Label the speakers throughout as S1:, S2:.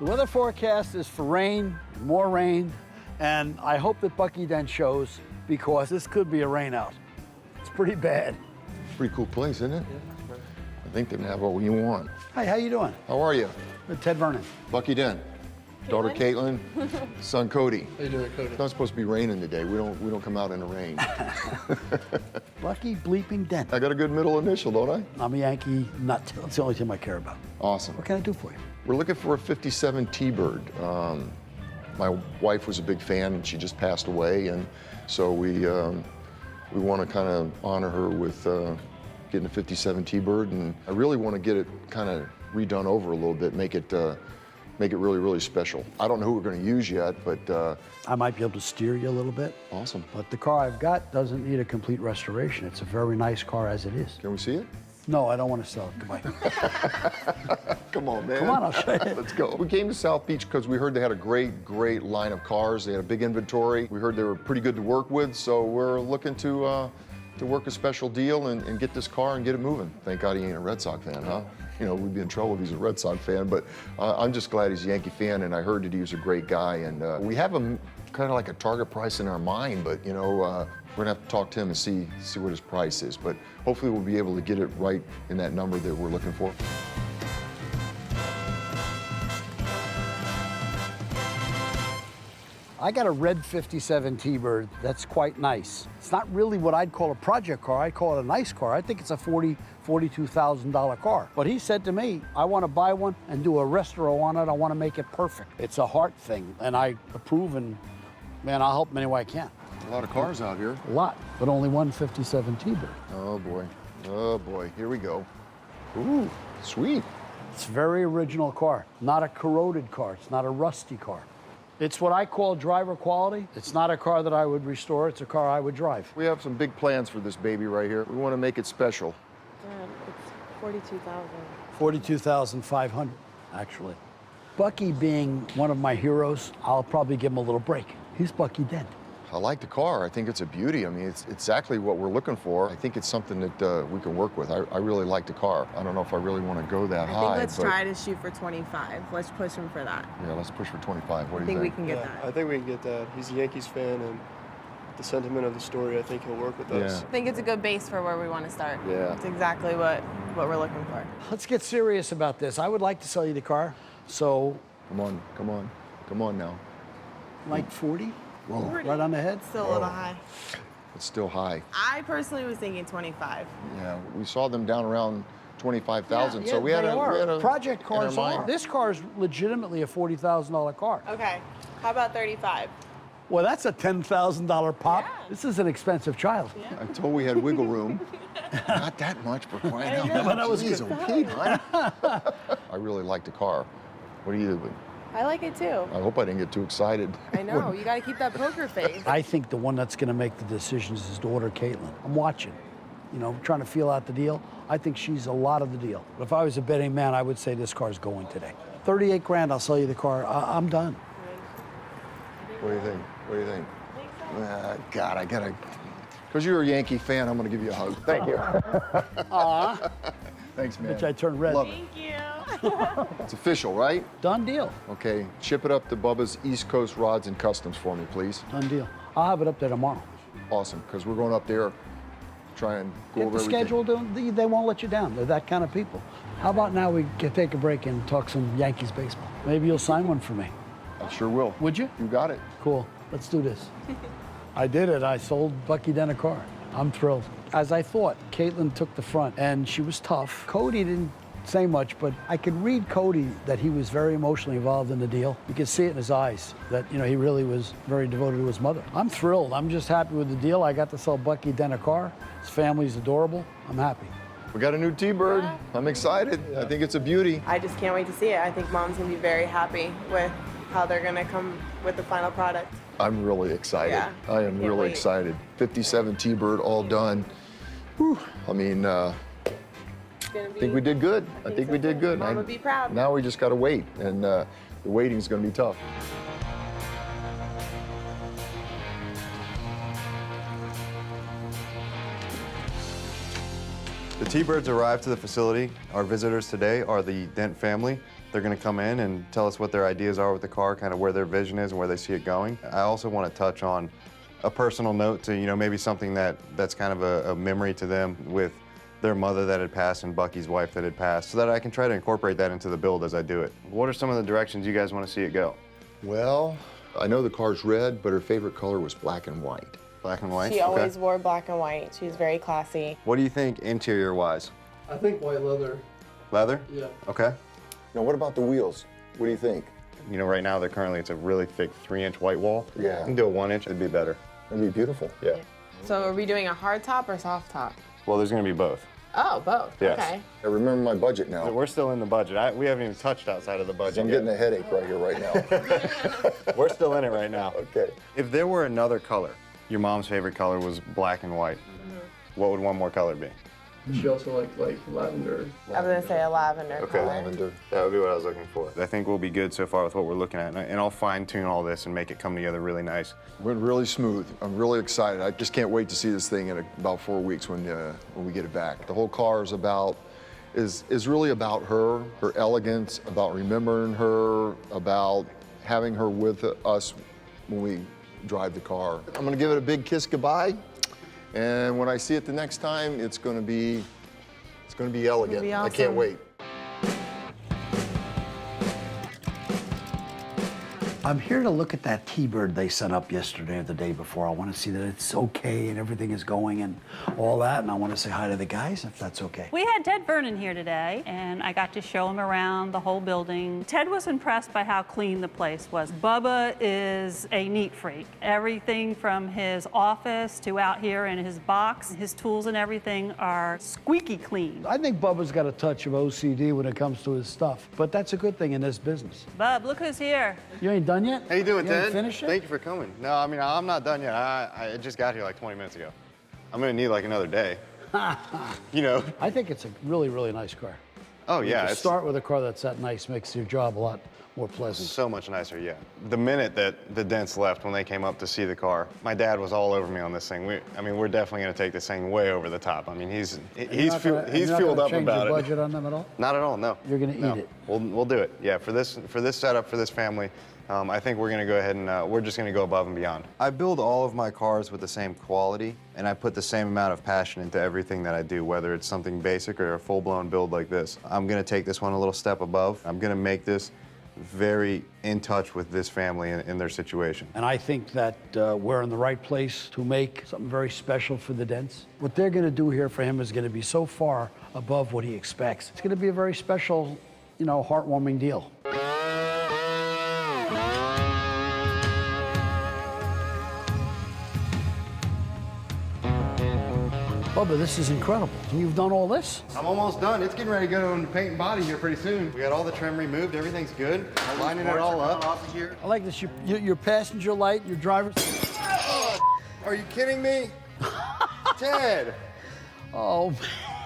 S1: The weather forecast is for rain, more rain, and I hope that Bucky Dent shows because this could be a rain out. It's pretty bad.
S2: Pretty cool place, isn't it? I think they have what you want.
S1: Hi, how you doing?
S2: How are you?
S1: Ted Vernon.
S2: Bucky Dent. Daughter Caitlin, son Cody.
S3: How you doing, Cody?
S2: It's not supposed to be raining today. We don't come out in the rain.
S1: Bucky bleeping Dent.
S2: I got a good middle initial, don't I?
S1: I'm a Yankee nut. That's the only team I care about.
S2: Awesome.
S1: What can I do for you?
S2: We're looking for a 57 T-Bird. My wife was a big fan, and she just passed away, and so we want to kind of honor her with getting a 57 T-Bird, and I really want to get it kind of redone over a little bit, make it really, really special. I don't know who we're going to use yet, but
S1: I might be able to steer you a little bit.
S2: Awesome.
S1: But the car I've got doesn't need a complete restoration. It's a very nice car as it is.
S2: Can we see it?
S1: No, I don't want to sell it. Goodbye.
S2: Come on, man.
S1: Come on, I'll show you.
S2: Let's go. We came to South Beach because we heard they had a great line of cars. They had a big inventory. We heard they were pretty good to work with, so we're looking to work a special deal and get this car and get it moving. Thank God he ain't a Red Sox fan, huh? You know, we'd be in trouble if he's a Red Sox fan, but I'm just glad he's a Yankee fan, and I heard that he was a great guy, and we have him kind of like a target price in our mind, but you know, we're gonna have to talk to him and see what his price is, but hopefully we'll be able to get it right in that number that we're looking for.
S1: I got a red 57 T-Bird that's quite nice. It's not really what I'd call a project car. I call it a nice car. I think it's a $42,000 car. But he said to me, I want to buy one and do a restro on it. I want to make it perfect. It's a heart thing, and I approve, and man, I'll help him any way I can.
S2: A lot of cars out here.
S1: A lot, but only one 57 T-Bird.
S2: Oh boy, here we go. Ooh, sweet.
S1: It's a very original car, not a corroded car. It's not a rusty car. It's what I call driver quality. It's not a car that I would restore. It's a car I would drive.
S2: We have some big plans for this baby right here. We want to make it special.
S4: It's 42,000.
S1: 42,500, actually. Bucky being one of my heroes, I'll probably give him a little break. He's Bucky Dent.
S2: I like the car. I think it's a beauty. I mean, it's exactly what we're looking for. I think it's something that we can work with. I really like the car. I don't know if I really want to go that high.
S4: I think let's try to shoot for 25. Let's push him for that.
S2: Yeah, let's push for 25. What do you
S4: I think
S2: think?
S4: we can get that.
S3: I think we can get that. He's a Yankees fan, and the sentiment of the story, I think he'll work with us.
S4: I think it's a good base for where we want to start.
S2: Yeah.
S4: It's exactly what we're looking for.
S1: Let's get serious about this. I would like to sell you the car, so...
S2: Come on now.
S1: Like 40?
S2: Whoa.
S1: Right on the head?
S4: Still a little high.
S2: It's still high.
S4: I personally was thinking 25.
S2: Yeah, we saw them down around 25,000,
S1: Yeah,
S2: so we had
S1: they are.
S2: a
S1: project
S2: in our
S1: cars
S2: mind.
S1: are. This car is legitimately a $40,000 car.
S4: Okay. How about 35?
S1: Well, that's a $10,000 pop.
S4: Yeah.
S1: This is an expensive child.
S2: I told we had wiggle room. Not that much for crying out
S1: know, but that
S2: loud.
S1: was
S2: Jeez,
S1: good.
S2: oh, Pete, huh? I really like the car. What do you do?
S4: I like it too.
S2: I hope I didn't get too excited.
S4: I know. You got to keep that poker face.
S1: I think the one that's going to make the decisions is his daughter, Caitlin. I'm watching, you know, trying to feel out the deal. I think she's a lot of the deal. But if I was a betting man, I would say this car's going today. 38 grand, I'll sell you the car. I'm done.
S2: What do you think? What do you think? God, I gotta. Because you're a Yankee fan, I'm gonna give you a hug. Thank you. Thanks, man.
S1: Bitch, I turned red.
S2: Love it.
S4: Thank you.
S2: It's official, right?
S1: Done deal.
S2: Okay, ship it up to Bubba's East Coast Rods and Customs for me, please.
S1: Done deal. I'll have it up there tomorrow.
S2: Awesome, because we're going up there, try and go
S1: Get
S2: over
S1: the
S2: everything.
S1: schedule, they won't let you down. They're that kind of people. How about now we can take a break and talk some Yankees baseball? Maybe you'll sign one for me.
S2: I sure will.
S1: Would you?
S2: You got it.
S1: Cool. Let's do this. I did it. I sold Bucky Dent a car. I'm thrilled. As I thought, Caitlin took the front, and she was tough. Cody didn't say much, but I could read Cody that he was very emotionally involved in the deal. You could see it in his eyes that, you know, he really was very devoted to his mother. I'm thrilled. I'm just happy with the deal. I got to sell Bucky Dent a car. His family's adorable. I'm happy.
S2: We got a new T-Bird. I'm excited. I think it's a beauty.
S4: I just can't wait to see it. I think Mom's going to be very happy with how they're going to come with the final product.
S2: I'm really excited.
S4: Yeah,
S2: I am
S4: can't
S2: really
S4: wait.
S2: excited. 57 T-Bird, all done. Whew. I mean, I think we did good. I think we did good.
S4: Mom would be proud.
S2: Now we just got to wait, and the waiting's going to be tough.
S5: The T-Birds arrived to the facility. Our visitors today are the Dent family. They're gonna come in and tell us what their ideas are with the car, kind of where their vision is and where they see it going. I also want to touch on a personal note to, maybe something that's kind of a memory to them with their mother that had passed and Bucky's wife that had passed, so that I can try to incorporate that into the build as I do it. What are some of the directions you guys want to see it go?
S2: Well, I know the car's red, but her favorite color was black and white.
S5: Black and white?
S4: She
S5: Okay.
S4: always wore black and white. She was very classy.
S5: What do you think interior-wise?
S3: I think white leather.
S5: Leather?
S3: Yeah.
S5: Okay.
S2: Now, what about the wheels? What do you think?
S5: Right now it's a really thick 3-inch white wall.
S2: Yeah.
S5: You can do a 1-inch, it'd be better.
S2: That'd be beautiful.
S5: Yeah.
S4: So are we doing a hard top or soft top?
S5: Well, there's gonna be both.
S4: Oh, both.
S5: Yes.
S4: Okay.
S2: I remember my budget now.
S5: We're still in the budget. We haven't even touched outside of the budget
S2: I'm
S5: yet.
S2: getting a headache right here, right now.
S5: We're still in it right now.
S2: Okay.
S5: If there were another color, your mom's favorite color was black and white, what would one more color be?
S3: She also liked like lavender.
S4: I was gonna say a lavender color.
S2: Lavender.
S5: That would be what I was looking for. I think we'll be good so far with what we're looking at, and I'll fine tune all this and make it come together really nice.
S2: Went really smooth. I'm really excited. I just can't wait to see this thing in about 4 weeks when we get it back. The whole car is really about her elegance, about remembering her, about having her with us when we drive the car. I'm gonna give it a big kiss goodbye, and when I see it the next time, it's gonna be elegant.
S4: be
S2: I can't
S4: awesome.
S2: wait.
S1: I'm here to look at that T-Bird they sent up yesterday or the day before. I want to see that it's okay and everything is going and all that, and I want to say hi to the guys, if that's okay.
S6: We had Ted Vernon here today, and I got to show him around the whole building. Ted was impressed by how clean the place was. Bubba is a neat freak. Everything from his office to out here in his box, his tools and everything are squeaky clean.
S1: I think Bubba's got a touch of OCD when it comes to his stuff, but that's a good thing in this business.
S6: Bub, look who's here.
S1: You ain't done yet?
S5: How you doing,
S1: You ain't
S5: Ted?
S1: finished it?
S5: Thank you for coming. No, I mean, I'm not done yet. I just got here like 20 minutes ago. I'm gonna need like another day.
S1: I think it's a really, really nice car.
S5: Oh yeah,
S1: To
S5: it's
S1: start with a car that's that nice makes your job a lot more pleasant.
S5: so much nicer, yeah. The minute that the dents left when they came up to see the car, my dad was all over me on this thing. We're definitely gonna take this thing way over the top. I mean, he's
S1: You're not gonna
S5: fueled up
S1: change
S5: about
S1: your
S5: it.
S1: budget on them at all?
S5: Not at all, no.
S1: You're gonna
S5: No.
S1: eat it.
S5: We'll do it. Yeah, for this setup, for this family, I think we're gonna go ahead and we're just gonna go above and beyond. I build all of my cars with the same quality, and I put the same amount of passion into everything that I do, whether it's something basic or a full-blown build like this. I'm gonna take this one a little step above. I'm gonna make this very in touch with this family and their situation.
S1: And I think that we're in the right place to make something very special for the Dents. What they're going to do here for him is going to be so far above what he expects. It's going to be a very special, heartwarming deal. Bubba, this is incredible. You've done all this?
S5: I'm almost done. It's getting ready to go into paint and body here pretty soon. We got all the trim removed. Everything's good. Lining it all up.
S1: I like this. Your passenger light, your driver's...
S5: Are you kidding me? Ted,
S1: Oh,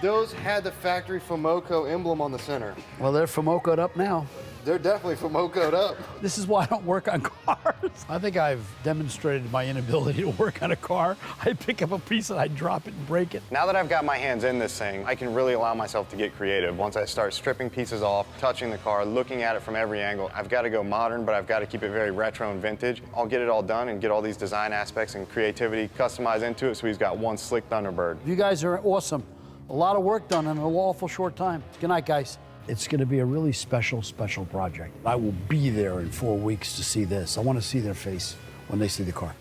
S5: those had the factory Fomoco emblem on the center.
S1: well, they're Fomoco'd up now.
S5: They're definitely Fomoco'd up.
S1: This is why I don't work on cars. I think I've demonstrated my inability to work on a car. I pick up a piece and I drop it and break it.
S5: Now that I've got my hands in this thing, I can really allow myself to get creative. Once I start stripping pieces off, touching the car, looking at it from every angle, I've got to go modern, but I've got to keep it very retro and vintage. I'll get it all done and get all these design aspects and creativity customized into it so he's got one slick Thunderbird.
S1: You guys are awesome. A lot of work done in an awful short time. Good night, guys. It's going to be a really special, special project. I will be there in 4 weeks to see this. I want to see their face when they see the car.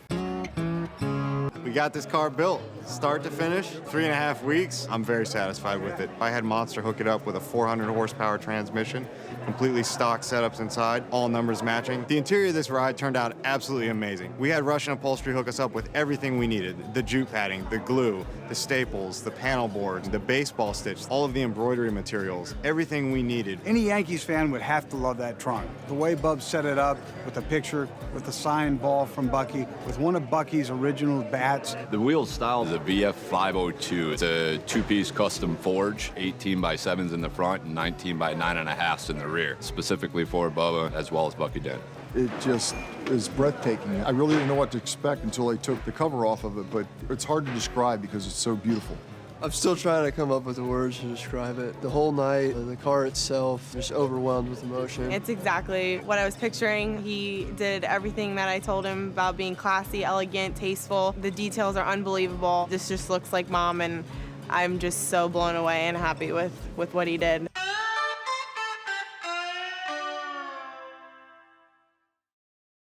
S5: We got this car built, start to finish, 3.5 weeks. I'm very satisfied with it. I had Monster hook it up with a 400 horsepower transmission, completely stock setups inside, all numbers matching. The interior of this ride turned out absolutely amazing. We had Russian Upholstery hook us up with everything we needed. The jute padding, the glue, the staples, the panel boards, the baseball stitch, all of the embroidery materials, everything we needed.
S7: Any Yankees fan would have to love that trunk. The way Bub set it up, with the picture, with the signed ball from Bucky, with one of Bucky's original bats.
S8: The wheel style is a VF502. It's a two-piece custom forge, 18 by 7s in the front and 19 by 9.5s in the rear, specifically for Bubba as well as Bucky Dent.
S9: It just is breathtaking. I really didn't know what to expect until I took the cover off of it, but it's hard to describe because it's so beautiful.
S3: I'm still trying to come up with the words to describe it. The whole night, the car itself, just overwhelmed with emotion.
S4: It's exactly what I was picturing. He did everything that I told him about being classy, elegant, tasteful. The details are unbelievable. This just looks like Mom, and I'm just so blown away and happy with what he did.